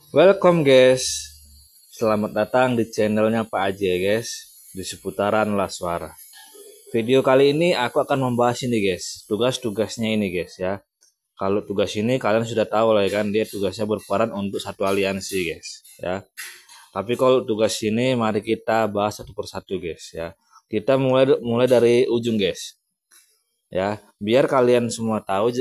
Welcome guys, selamat datang di channelnya Pak Aji guys, di seputaran Laswara. Video kali ini aku akan membahas ini guys, tugas-tugasnya ini guys ya. Kalau tugas ini kalian sudah tahu lah ya kan, dia tugasnya berperan untuk satu aliansi guys ya. Tapi kalau tugas ini mari kita bahas satu persatu guys ya. Kita mulai dari ujung guys ya, biar kalian semua tahu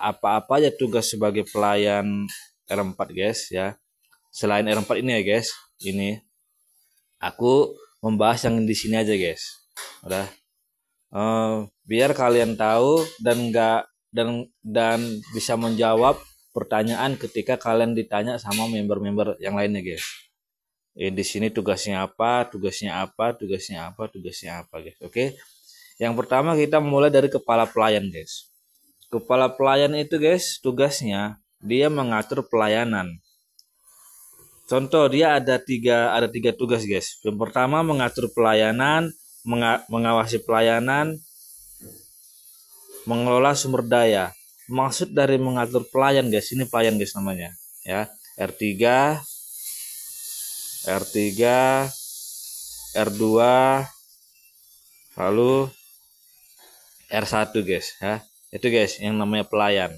apa-apa aja tugas sebagai pelayan R4 guys ya. Selain R4 ini ya guys, ini aku membahas yang di sini aja guys. Udah, biar kalian tahu dan nggak dan bisa menjawab pertanyaan ketika kalian ditanya sama member-member yang lainnya guys. Di sini tugasnya apa, tugasnya apa, tugasnya apa, tugasnya apa guys. Oke. Yang pertama kita mulai dari kepala pelayan guys. Kepala pelayan itu guys, tugasnya dia mengatur pelayanan. Contoh dia ada tiga tugas guys. Yang pertama mengatur pelayanan, mengawasi pelayanan, mengelola sumber daya. Maksud dari mengatur pelayan guys, ini pelayan guys namanya ya. R3, R3, R2, lalu R1 guys ya. Itu guys yang namanya pelayan.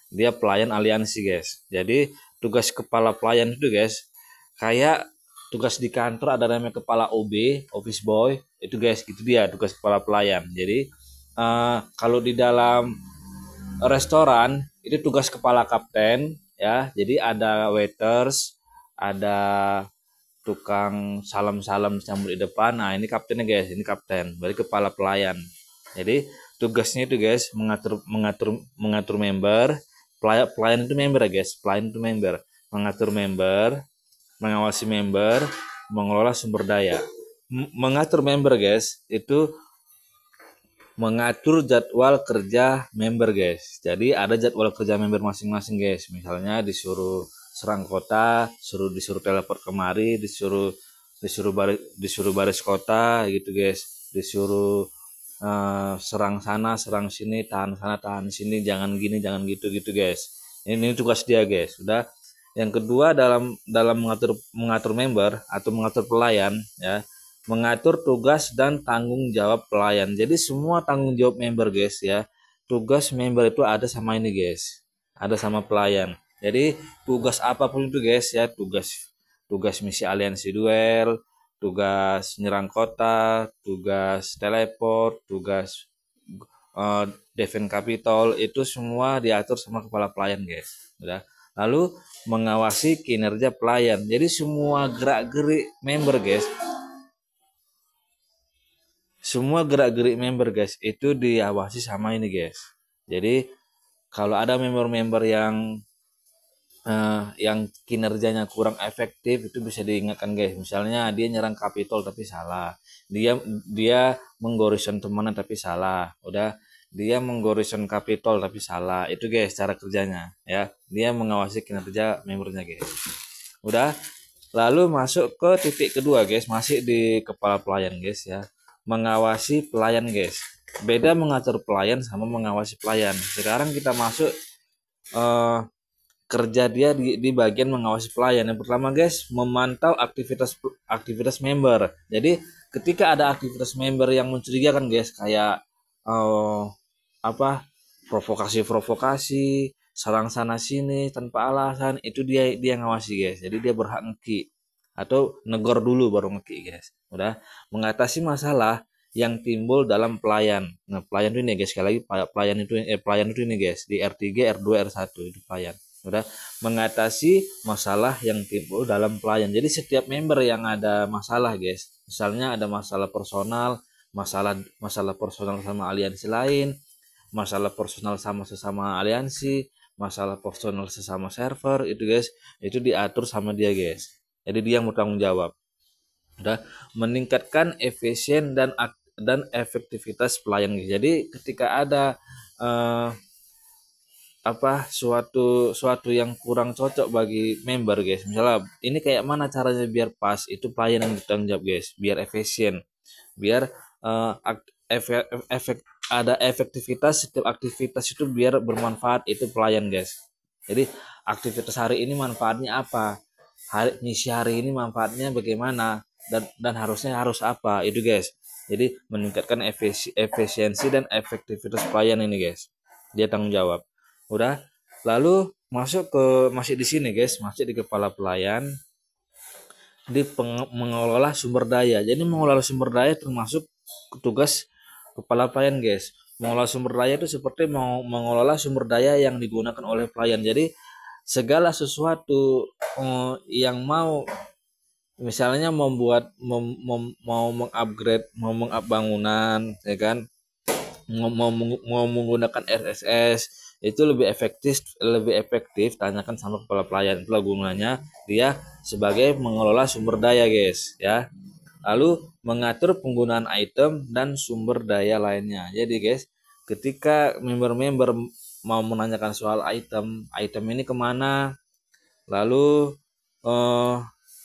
Dia pelayan aliansi guys. Jadi tugas kepala pelayan itu guys kayak tugas di kantor ada namanya kepala OB, office boy, itu guys, itu dia tugas kepala pelayan. Jadi kalau di dalam restoran itu tugas kepala kapten ya. Jadi ada waiters, ada tukang salam-salam sambut di depan. Nah, ini kaptennya guys, ini kapten, berarti kepala pelayan. Jadi tugasnya itu guys mengatur member. Pelayan itu member ya guys, pelayan itu member, mengatur member, mengawasi member, mengelola sumber daya. Mengatur member guys, itu mengatur jadwal kerja member guys. Jadi ada jadwal kerja member masing-masing guys. Misalnya disuruh serang kota, disuruh teleport kemari, disuruh baris kota gitu guys. Disuruh serang sana, serang sini, tahan sana, tahan sini, jangan gini, jangan gitu gitu guys. Ini tugas dia guys. Sudah. Yang kedua dalam mengatur member atau mengatur pelayan ya, mengatur tugas dan tanggung jawab pelayan. Jadi semua tanggung jawab member guys ya. Tugas member itu ada sama ini guys. Ada sama pelayan. Jadi tugas apapun itu guys ya, tugas misi aliansi duel, tugas nyerang kota, tugas teleport, tugas defend capital, itu semua diatur sama kepala pelayan guys. Udah. Lalu mengawasi kinerja pelayan. Jadi semua gerak-gerik member guys, semua gerak-gerik member guys itu diawasi sama ini guys. Jadi kalau ada member-member yang kinerjanya kurang efektif itu bisa diingatkan guys. Misalnya dia nyerang Capitol tapi salah. Dia menggorison temannya tapi salah. Udah, dia menggorison Capitol tapi salah. Itu guys cara kerjanya ya. Dia mengawasi kinerja membernya guys. Udah. Lalu masuk ke titik kedua guys, masih di kepala pelayan guys ya. Mengawasi pelayan guys. Beda mengatur pelayan sama mengawasi pelayan. Sekarang kita masuk eh, kerja dia di bagian mengawasi pelayan. Yang pertama guys, memantau aktivitas aktivitas member. Jadi ketika ada aktivitas member yang mencurigakan guys, kayak apa provokasi serang sana sini tanpa alasan, itu dia ngawasi guys. Jadi dia berhak ngeki atau negor dulu baru ngeki guys. Udah, mengatasi masalah yang timbul dalam pelayan. Nah, pelayan itu ini guys, sekali lagi pelayan itu ini guys, di R3, R2, R1 itu pelayan. Udah, mengatasi masalah yang timbul dalam pelayan. Jadi setiap member yang ada masalah guys, misalnya ada masalah personal, masalah personal sama aliansi lain, masalah personal sama sesama aliansi, masalah personal sesama server, itu guys, itu diatur sama dia guys. Jadi dia yang bertanggung jawab. Udah, meningkatkan efisien dan efektivitas pelayan guys. Jadi ketika ada suatu yang kurang cocok bagi member guys, misalnya ini kayak mana caranya biar pas, itu pelayan yang bertanggung jawab guys, biar efisien, biar efek ada efektivitas, setiap aktivitas itu biar bermanfaat, itu pelayan guys. Jadi aktivitas hari ini manfaatnya apa, misi hari ini manfaatnya bagaimana, dan harus apa itu guys. Jadi meningkatkan efisiensi dan efektivitas pelayan ini guys, dia tanggung jawab. Udah, lalu masih di sini guys, masih di kepala pelayan, di mengelola sumber daya. Jadi mengelola sumber daya termasuk tugas kepala pelayan guys. Mengelola sumber daya itu seperti mengelola sumber daya yang digunakan oleh pelayan. Jadi segala sesuatu yang mau, misalnya mau mengupgrade, mau bangunan, ya kan, mau menggunakan RSS, itu lebih efektif tanyakan sama kepala pelayan. Itulah gunanya dia sebagai mengelola sumber daya guys ya. Lalu mengatur penggunaan item dan sumber daya lainnya. Jadi guys, ketika member-member mau menanyakan soal item ini kemana, lalu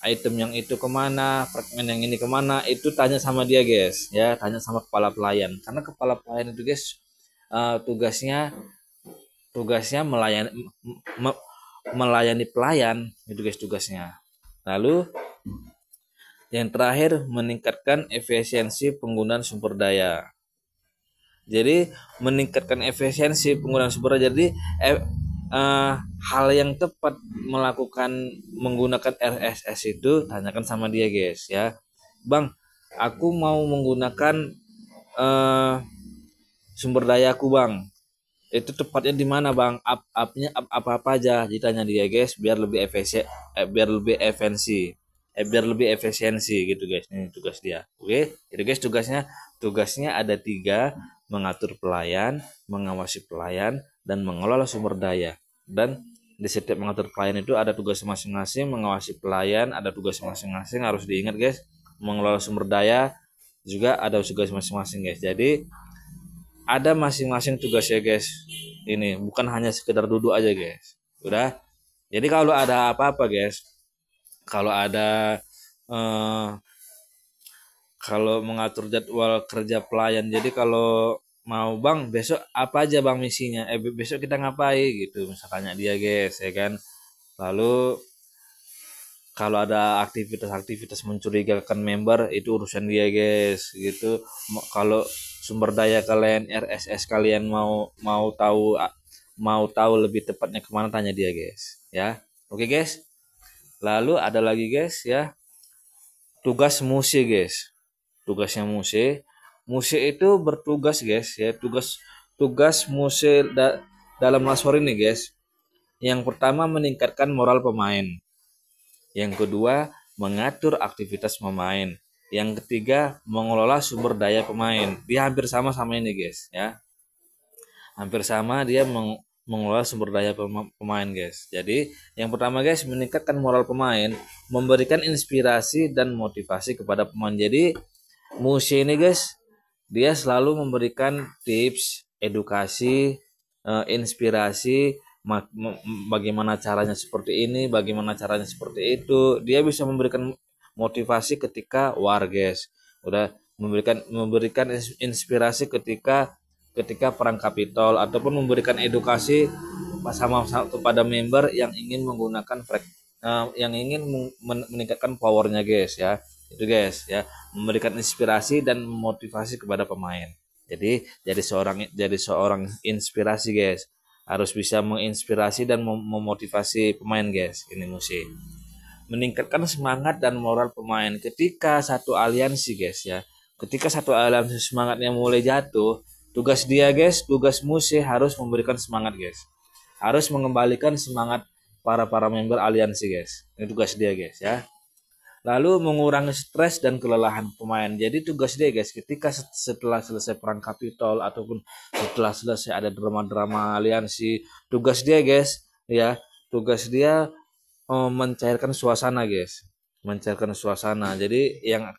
item yang itu kemana, fragmen yang ini kemana, itu tanya sama dia guys ya, tanya sama kepala pelayan. Karena kepala pelayan itu guys, tugasnya melayani pelayan itu guys tugasnya. Lalu yang terakhir, meningkatkan efisiensi penggunaan sumber daya. Jadi meningkatkan efisiensi penggunaan sumber daya. Jadi hal yang tepat menggunakan RSS itu tanyakan sama dia guys ya. Bang, aku mau menggunakan sumber daya aku bang. Itu tepatnya di mana bang? Upnya apa aja? Ditanya dia guys, biar lebih efisiensi gitu guys. Ini tugas dia. Oke, itu guys tugasnya ada 3: mengatur pelayan, mengawasi pelayan, dan mengelola sumber daya. Dan di setiap mengatur pelayan itu ada tugas masing-masing, mengawasi pelayan ada tugas masing-masing, harus diingat guys. Mengelola sumber daya juga ada tugas masing-masing guys. Jadi ada masing-masing tugas ya guys. Ini bukan hanya sekedar duduk aja guys. Udah. Jadi kalau ada apa-apa guys, kalau ada kalau mengatur jadwal kerja pelayan, jadi kalau mau bang besok apa aja bang misinya, besok kita ngapain gitu, misalnya dia guys ya kan. Lalu kalau ada aktivitas mencurigakan member, itu urusan dia guys gitu. Kalau sumber daya kalian, RSS kalian mau tahu lebih tepatnya kemana, tanya dia guys ya. Oke guys, lalu ada lagi guys ya, tugas musi guys. Tugasnya musi itu bertugas guys ya, tugas musi dalam Laswar ini guys. Yang pertama, meningkatkan moral pemain. Yang kedua, mengatur aktivitas pemain. Yang ketiga, mengelola sumber daya pemain. Dia hampir sama ini guys ya. Hampir sama, dia mengelola sumber daya pemain guys. Jadi yang pertama guys, meningkatkan moral pemain, memberikan inspirasi dan motivasi kepada pemain. Jadi musi ini guys, dia selalu memberikan tips, edukasi, inspirasi, bagaimana caranya seperti ini, bagaimana caranya seperti itu. Dia bisa memberikan motivasi ketika war guys. Udah memberikan inspirasi ketika perang Kapitol, ataupun memberikan edukasi sama kepada member yang ingin menggunakan yang ingin meningkatkan powernya guys ya. Itu guys ya, memberikan inspirasi dan motivasi kepada pemain. Jadi seorang inspirasi guys, harus bisa menginspirasi dan memotivasi pemain guys. Ini musim meningkatkan semangat dan moral pemain. Ketika satu aliansi guys ya, ketika satu aliansi semangatnya mulai jatuh, tugas dia guys, tugas musim harus memberikan semangat guys, harus mengembalikan semangat para member aliansi guys. Ini tugas dia guys ya. Lalu mengurangi stres dan kelelahan pemain. Jadi tugas dia guys, ketika setelah selesai perang Kapitol ataupun setelah selesai ada drama-drama aliansi, tugas dia guys ya, tugas dia mencairkan suasana guys, mencairkan suasana. Jadi yang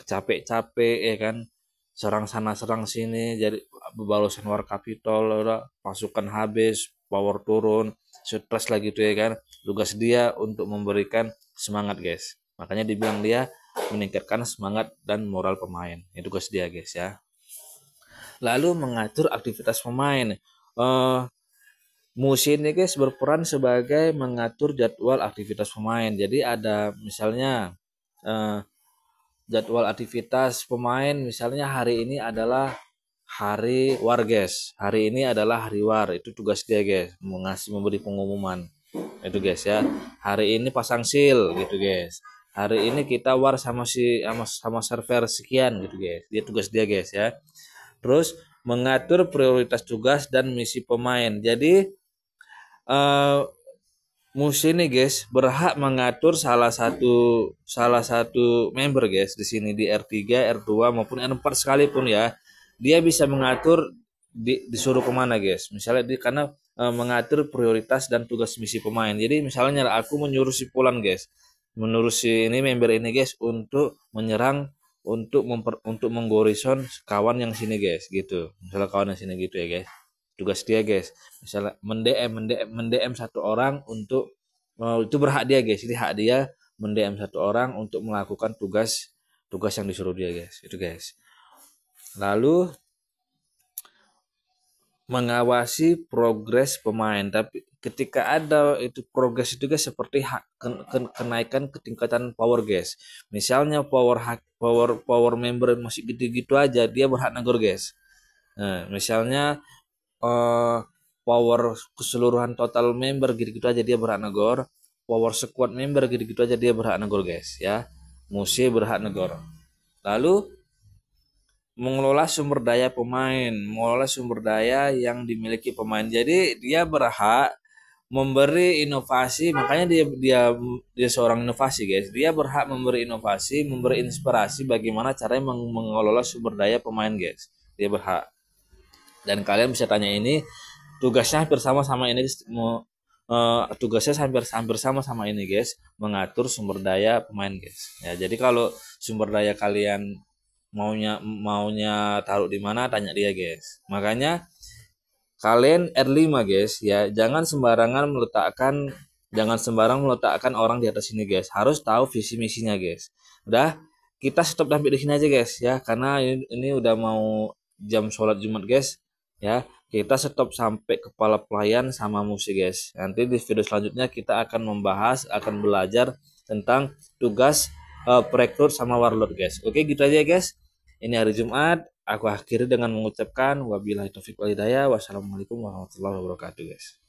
capek-capek ya kan, serang sana serang sini, jadi balasan war Kapitol, pasukan habis, power turun, stres lagi tuh ya kan. Tugas dia untuk memberikan semangat guys. Makanya dibilang dia meningkatkan semangat dan moral pemain. Itu tugas dia guys ya. Lalu mengatur aktivitas pemain. Musi ini guys berperan sebagai mengatur jadwal aktivitas pemain. Jadi ada misalnya jadwal aktivitas pemain, misalnya hari ini adalah hari war guys. Hari ini adalah hari war. Itu tugas dia guys, memberi pengumuman. Itu guys ya. Hari ini pasang seal gitu guys. Hari ini kita war sama server sekian gitu guys. Dia tugas dia guys ya. Terus mengatur prioritas tugas dan misi pemain. Jadi Musi nih guys berhak mengatur salah satu member guys di sini di R3, R2 maupun R4 sekalipun ya. Dia bisa mengatur disuruh kemana guys. Misalnya karena mengatur prioritas dan tugas misi pemain. Jadi misalnya aku menyuruh si Pulan guys, menurut si ini member ini guys untuk menyerang untuk menggorison kawan yang sini guys gitu. Misalnya kawan yang sini gitu ya guys. Tugas dia guys, misalnya mendm satu orang untuk itu berhak dia guys, jadi hak dia mendm satu orang untuk melakukan tugas yang disuruh dia guys, itu guys. Lalu mengawasi progres pemain, tapi ketika ada itu progres itu guys seperti kenaikan ketingkatan power guys. Misalnya power member masih gitu-gitu aja, dia berhak negor guys. Nah, misalnya power keseluruhan total member gitu-gitu aja dia berhak negor, power squad member gitu-gitu aja dia berhak negor guys ya. Musi berhak negor. Lalu mengelola sumber daya pemain, mengelola sumber daya yang dimiliki pemain. Jadi dia berhak memberi inovasi, makanya dia seorang inovasi guys. Dia berhak memberi inovasi, memberi inspirasi bagaimana caranya mengelola sumber daya pemain guys. Dia berhak. Dan kalian bisa tanya ini, tugasnya hampir sama ini tugasnya hampir sama ini guys, mengatur sumber daya pemain guys ya. Jadi kalau sumber daya kalian maunya taruh di mana, tanya dia guys. Makanya kalian R5 guys ya, jangan sembarang meletakkan orang di atas ini guys. Harus tahu visi misinya guys. Udah, kita stop sampai di sini aja guys ya, karena ini udah mau jam sholat Jumat guys ya. Kita stop sampai kepala pelayan sama musik guys. Nanti di video selanjutnya kita akan belajar tentang tugas perekrut sama warlord guys. Oke, gitu aja guys. Ini hari Jumat. Aku akhiri dengan mengucapkan wabillahi taufiq wal hidayah. Wassalamualaikum warahmatullahi wabarakatuh guys.